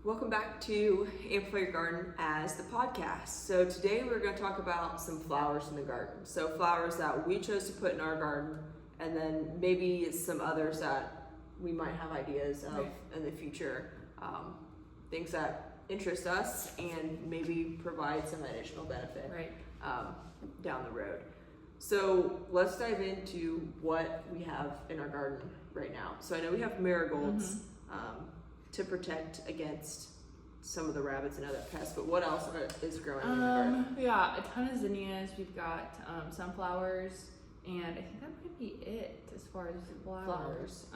Welcome back to Amplify Your Garden as the podcast. So today we're going to talk about some flowers in the garden. So flowers that we chose to put in our garden, and then maybe some others that we might have ideas of in the future. Things that interest us and maybe provide some additional benefit down the road. So let's dive into what we have in our garden right now. So I know we have marigolds to protect against some of the rabbits and other pests, but what else is growing in the garden? Yeah, a ton of zinnias. We've got sunflowers, and I think that might be it as far as flowers.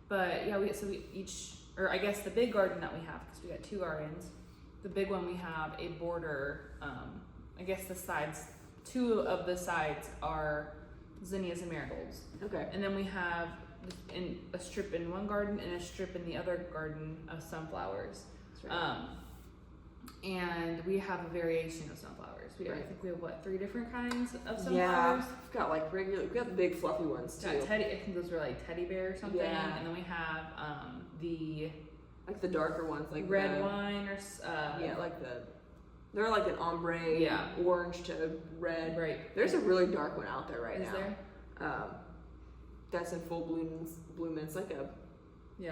But yeah, I guess the big garden that we have, because we got two gardens, the big one we have a border, I guess the sides, two of the sides are zinnias and marigolds. Okay. And then we have a strip in one garden and a strip in the other garden of sunflowers. That's right. And we have a variation of sunflowers. I think we have 3 different kinds of sunflowers? Yeah, we've got we got the big fluffy ones too. I think those were like teddy bear or something. Yeah. And then we have the darker ones, like red wine or they're like an ombre, orange to red. Right. There's a really dark one out there right now. Is there? That's in full bloom. It's like a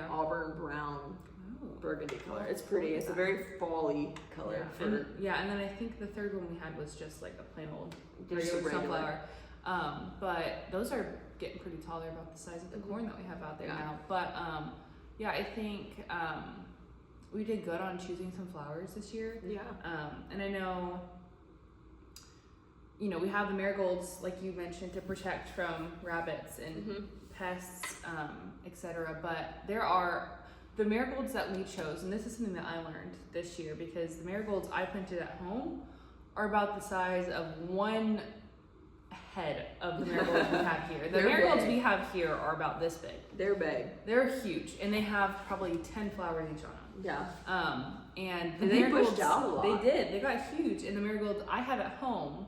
auburn brown burgundy color. It's pretty. It's a very fall-y color. And then I think the third one we had was just like a plain old regular sunflower. But those are getting pretty tall. They're about the size of the corn that we have out there now. But I think we did good on choosing some flowers this year. Yeah. And I know, we have the marigolds, like you mentioned, to protect from rabbits and pests, etc. But there are the marigolds that we chose, and this is something that I learned this year, because the marigolds I planted at home are about the size of one head of the marigolds we have here. The marigolds we have here are about this big. They're big. They're huge, and they have probably 10 flowers each on them. Yeah. And they pushed out a lot. They did. They got huge, and the marigolds I have at home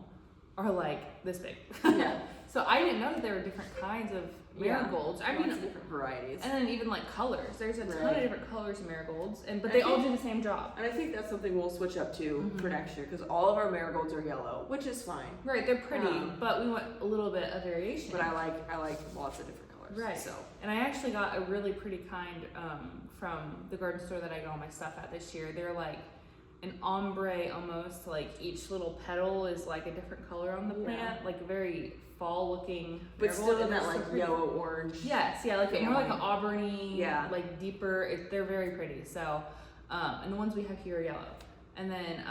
are like this big. Yeah. So I didn't know that there were different kinds of marigolds. I mean, different varieties. And then even like colors. There's a ton of different colors of marigolds, but they all do the same job. And I think that's something we'll switch up to for next year, because all of our marigolds are yellow, which is fine. Right, they're pretty, but we want a little bit of variation. But I like lots of different colors. Right. So. And I actually got a really pretty kind from the garden store that I got all my stuff at this year. They're like an ombre almost, like each little petal is like a different color on the plant, like a very fall looking, but still in that like yellow orange. Yes, more like an auburny, like deeper. They're very pretty. So, and the ones we have here are yellow. And then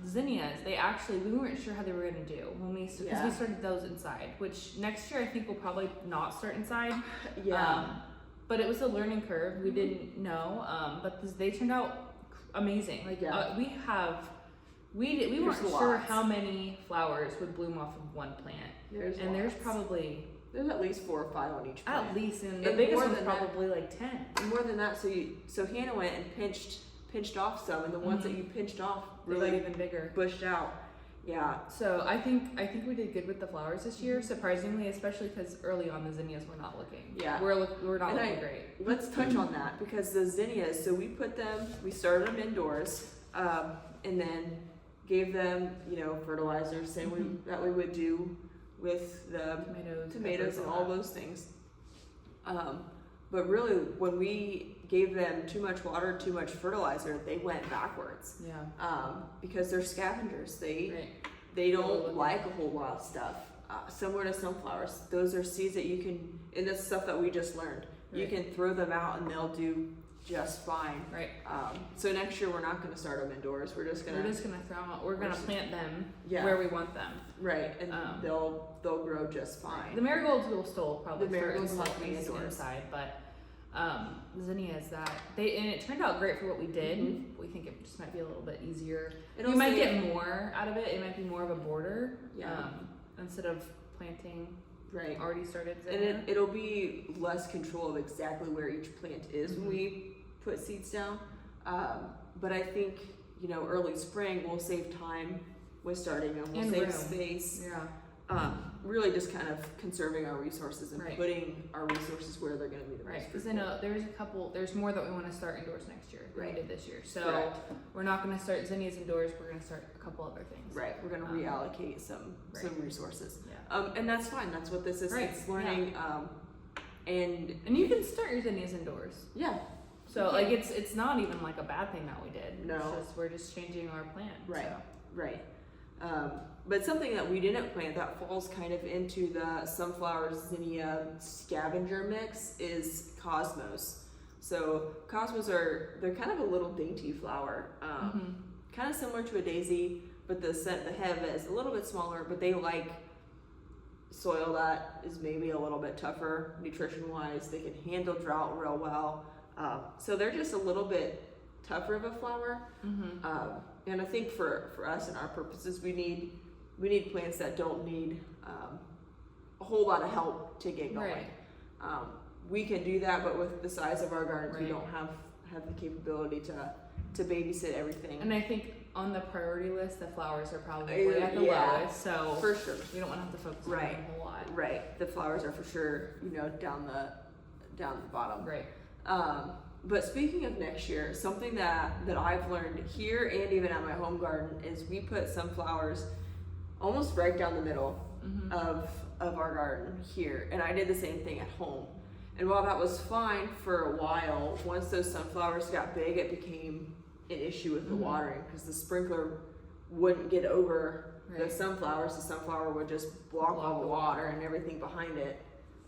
zinnias, we weren't sure how they were gonna do when we started those inside. Which next year I think we'll probably not start inside. Yeah. But it was a learning curve. We didn't know, but they turned out amazing. Like we weren't sure how many flowers would bloom off of one plant. There's at least 4 or 5 on each plant. At least, and the biggest one's probably like 10. And more than that, so Hannah went and pinched off some, and the ones that you pinched off really got even bigger, bushed out. Yeah. So I think we did good with the flowers this year, surprisingly, especially because early on the zinnias were not looking. Yeah. We're not looking great. Let's touch on that, because the zinnias. So we started them indoors, and then gave them fertilizer, same that we would do with the tomatoes and all those things. But really, when we gave them too much water, too much fertilizer, they went backwards. Yeah. Because they're scavengers. They don't like a whole lot of stuff. Similar to sunflowers, those are seeds that you can, and that's stuff that we just learned. Right. You can throw them out and they'll do just fine. Right. So next year we're not going to start them indoors. We're just gonna throw them out. We're gonna plant them where we want them. Right, and they'll grow just fine. The marigolds will still probably start indoors inside, but zinnias and it turned out great for what we did. We think it just might be a little bit easier. You might get more out of it. It might be more of a border. Instead of planting already started zinnia. And it'll be less control of exactly where each plant is when we put seeds down. But I think early spring we'll save time with starting them. We'll save space. really just kind of conserving our resources and Right. putting our resources where they're going to be the most Right, because I fruitful. know there's more that we want to start indoors next year than Right. we did this year. So Correct. we're not going to start zinnias indoors. We're going to start a couple other things. Right, we're going to reallocate some resources. Yeah. And that's fine. That's what this is. Right, It's learning. And you can start your zinnias indoors. yeah, So like it's not even like a bad thing that we did. No. It's just we're just changing our plan. Right. So. right. But something that we didn't plant that falls kind of into the sunflower zinnia scavenger mix is cosmos. So cosmos they're kind of a little dainty flower, kind of similar to a daisy, but the head is a little bit smaller. But they like soil that is maybe a little bit tougher nutrition wise. They can handle drought real well. So they're just a little bit tougher of a flower. And I think for us and our purposes, we need plants that don't need a whole lot of help to get going. Right. We can do that, but with the size of our gardens, we Right. don't have the capability to babysit everything. And I think on the priority list, the flowers are probably at the Yeah. lowest. So For sure. we don't want to have to focus Right. on them a whole lot. Right. The flowers are for sure, down the bottom. Right. But speaking of next year, something that I've learned here and even at my home garden is we put sunflowers almost right down the middle of our garden here. And I did the same thing at home. And while that was fine for a while, once those sunflowers got big, it became an issue with the watering because the sprinkler wouldn't get over the sunflowers. The sunflower would just block all the water, and everything behind it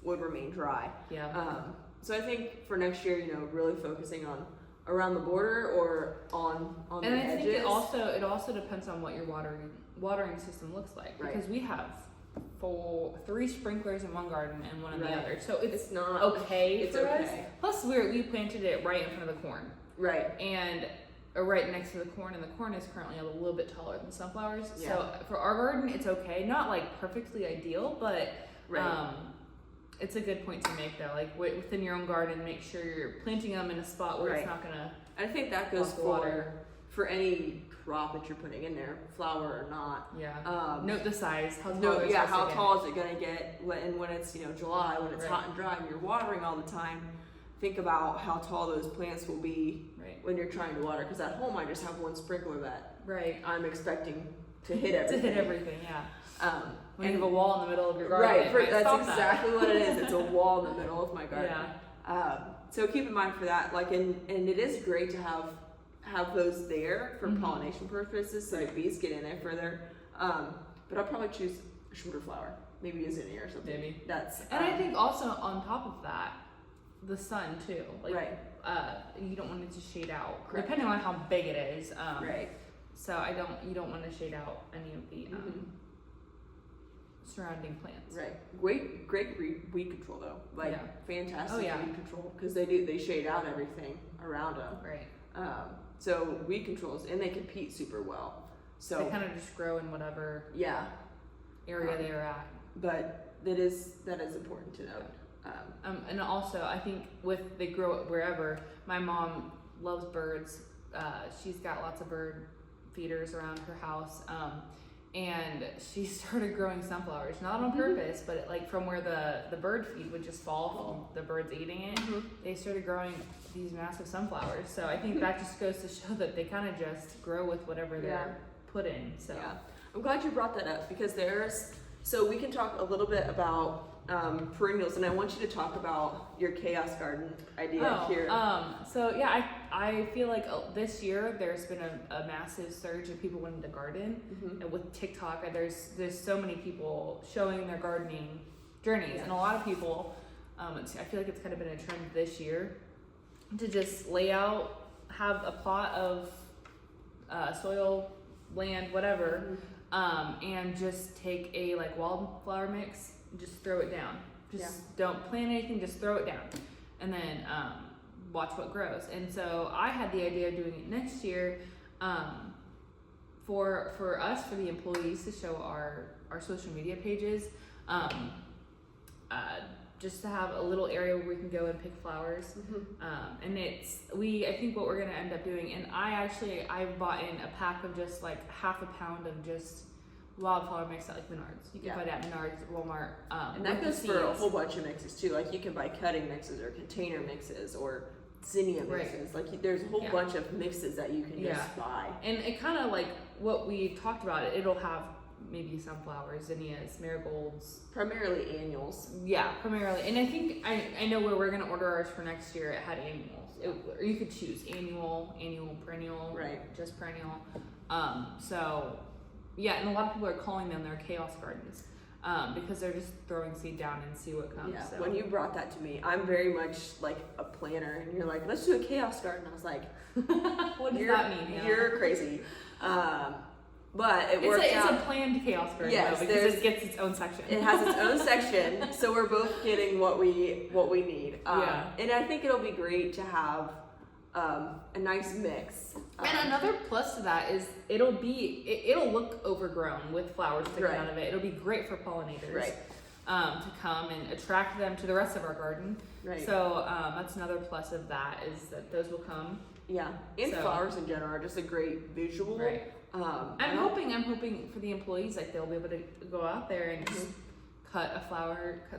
would remain dry. Yeah. So I think for next year, really focusing on around the border or on the And I edges. think it also depends on what your watering system looks like, Right. because we have 3 sprinklers in one garden and one in the Right. other, so it's not okay It's for us. okay. Plus we planted it right in front of the corn, Right. and right next to the corn, and the corn is currently a little bit taller than sunflowers. Yeah. So for our garden, it's okay. Not like perfectly ideal, but Right. it's a good point to make though. Like within your own garden, make sure you're planting them in a spot where Right. it's not gonna. I think that goes Block the water. for any crop that you're putting in there, flower or not. Yeah. Note the size. How tall? No, they're yeah, supposed how to get. tall is it gonna get? And when it's July, when it's Right. hot and dry, and you're watering all the time, think about how tall those plants will be Right. when you're trying to water. Because at home, I just have one sprinkler that Right. I'm expecting to hit everything. To hit everything, yeah. When you And- have a wall in the middle of your garden, Right, it might that's stop exactly that. what it is. It's a wall in the middle of my garden. Yeah. So keep in mind for that, and it is great to have those there for Mhm. pollination purposes, so the bees get in there further. But I'll probably choose a shooter flower, maybe a zinnia or something. Maybe. That's And I think also on top of that, the sun too. Like, Right. You don't want it to shade out, Correct. depending on how big it is. Right. So you don't want to shade out any of the surrounding plants. Right. Great weed control though. Like Yeah. fantastic Oh, yeah. weed control because they shade out everything around them. Right. So weed controls and they compete super well. So They kind of just grow in whatever yeah, area they are at. but that is important to note. And also, I think they grow it wherever. My mom loves birds. She's got lots of bird feeders around her house. And she started growing sunflowers, not on purpose, but like from where the bird feed would just fall from the birds eating it. They started growing these massive sunflowers. So I think that just goes to show that they kind of just grow with whatever they're put in. So Yeah, I'm glad you brought that up because so we can talk a little bit about perennials, and I want you to talk about your chaos garden idea here. So yeah, I feel like this year there's been a massive surge of people wanting to garden, and with TikTok, there's so many people showing their gardening journeys, and a lot of people, I feel like it's kind of been a trend this year to just lay out, have a plot of soil, land, whatever, and just take a like wildflower mix, and just throw it down. Just don't plant anything, just throw it down, and then watch what grows. And so I had the idea of doing it next year, for us, for the employees, to show our social media pages, just to have a little area where we can go and pick flowers. And I think what we're gonna end up doing, and I bought in a pack of just like half a pound of just wildflower mix at like Menards. You can Yeah. find it at Menards, Walmart. And that with goes the for a seeds. whole bunch of mixes too. Like you can buy cutting mixes or container mixes or zinnia Right. mixes. Like there's a whole Yeah. bunch of mixes that you can Yeah. just buy. And it kind of like what we talked about. It'll have maybe sunflowers, zinnias, marigolds. Primarily annuals. Yeah, primarily. And I think I know where we're gonna order ours for next year. It had annuals. Or you could choose annual, perennial, Right. just perennial. So yeah, and a lot of people are calling them their chaos gardens because they're just throwing seed down and see what comes. Yeah. So. When you brought that to me, I'm very much like a planner, and you're like, let's do a chaos garden. I was like, what does that mean? Yeah. You're crazy. But it worked it's out. a planned chaos garden Yes, though, because it gets its own section. It has its own section, so we're both getting what we need. Yeah. And I think it'll be great to have a nice mix. And another plus to that is it'll look overgrown with flowers sticking Right. out of it. It'll be great for pollinators, Right. To come and attract them to the rest of our garden. Right. So that's another plus of that is that those will come. Yeah, and So- flowers in general are just a great visual. Right. I I'm don't- hoping for the employees, like they'll be able to go out there and just cut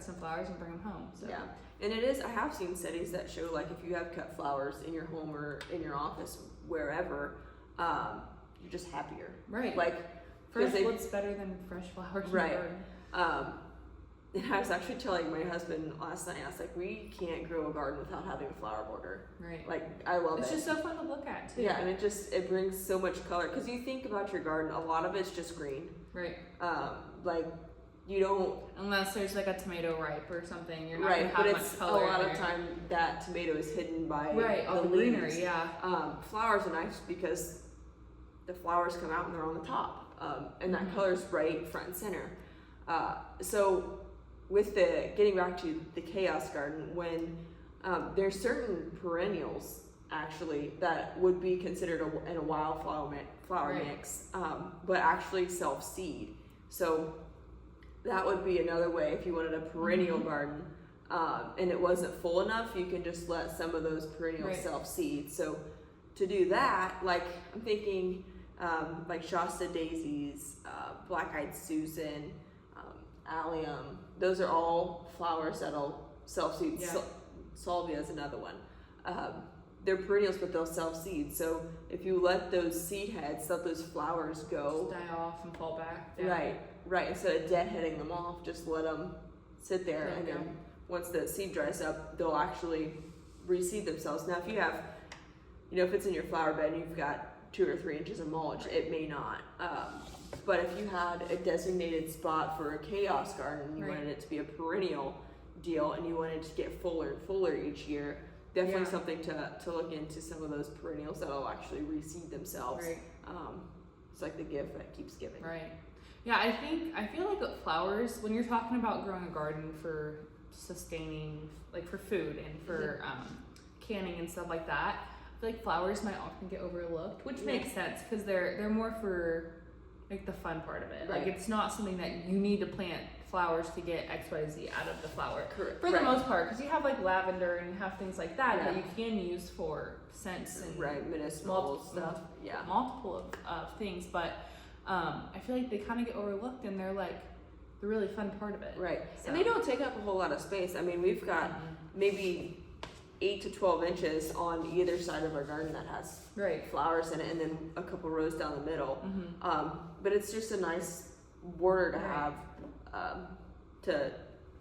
some flowers and bring them home. So. Yeah, and it is. I have seen studies that show like if you have cut flowers in your home or in your office, wherever, you're just happier. Right. Like Fresh they- wood's better than fresh flowers. in the Right. garden. And I was actually telling my husband last night. I was like, we can't grow a garden without having a flower border. Right. Like I love It's it. just so fun to look at too. Yeah, and it brings so much color because you think about your garden, a lot of it's just green. Right. Like you don't. Unless there's like a tomato ripe or something, you're not Right, gonna but have it's much color. a lot in of there. time that tomato is hidden by Right, all the leaves. greenery, yeah. Flowers are nice because the flowers come out and they're on the top, and that Mhm. color's right front and center. So with getting back to the chaos garden, when there's certain perennials actually that would be considered in a wildflower flower Right. mix, but actually self seed. So that would be another way if you wanted a perennial Mhm. garden and it wasn't full enough, you can just let some of those perennials Right. self seed. So to do that, like I'm thinking like Shasta daisies, black eyed Susan, allium, those are all flowers that'll self seed. Yeah. Salvia is another one. They're perennials, but they'll self seed. So if you let those seed heads, let those flowers go, Just die off and fall back. down. right, instead of deadheading them off, just let them sit there, Let and them then once the seed dries up, they'll actually reseed themselves. Now, if you have, if it's in your flower bed and you've got 2 or 3 inches of mulch, it may not. But if you had a designated spot for a chaos garden, and you Right. wanted it to be a perennial deal, and you wanted it to get fuller and fuller each year, definitely Yeah. something to look into some of those perennials that'll actually reseed themselves. Right. It's like the gift that keeps giving. Right. Yeah, I feel like with flowers, when you're talking about growing a garden for sustaining, like for food and for canning and stuff like that, I feel like flowers might often get overlooked, which Yeah. makes sense because they're more for like the fun part of it. Like Right. it's not something that you need to plant flowers to get XYZ out of the flower. Correct. For the Right. most part, because you have like lavender and you have things like that that Yeah. you can use for scents and Right, medicinal stuff. Yeah. multiple of things, but I feel like they kind of get overlooked and they're like the really fun part of it. Right. So- And they don't take up a whole lot of space. I mean, we've got maybe 8 to 12 inches on either side of our garden that has Right. flowers in it, and then a couple rows down the middle. Mm-hmm. But it's just a nice border to Right. have.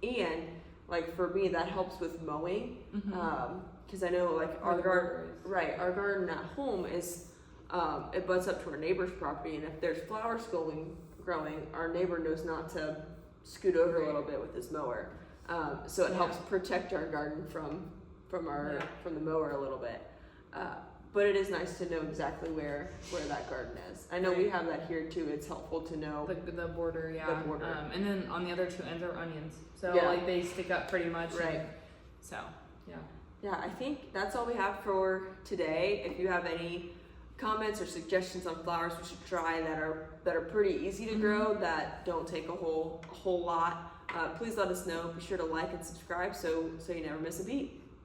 And like for me, that helps with mowing. Mm-hmm. Because I know like Where our the garden, border is. right, our garden at home is it butts up to our neighbor's property, and if there's flowers growing, our neighbor knows not to scoot over a little bit with his mower. So it Yeah. helps protect our garden from Yeah. the mower a little bit. But it is nice to know exactly where that garden is. I know we Right. have that here too. It's helpful to know. The border, yeah. The border. And then on the other two ends are onions, so Yeah. like they stick up pretty much. Right. and so yeah. Yeah, I think that's all we have for today. If you have any comments or suggestions on flowers we should try that are pretty easy to grow, that don't take a whole lot, please let us know. Be sure to like and subscribe so you never miss a beat.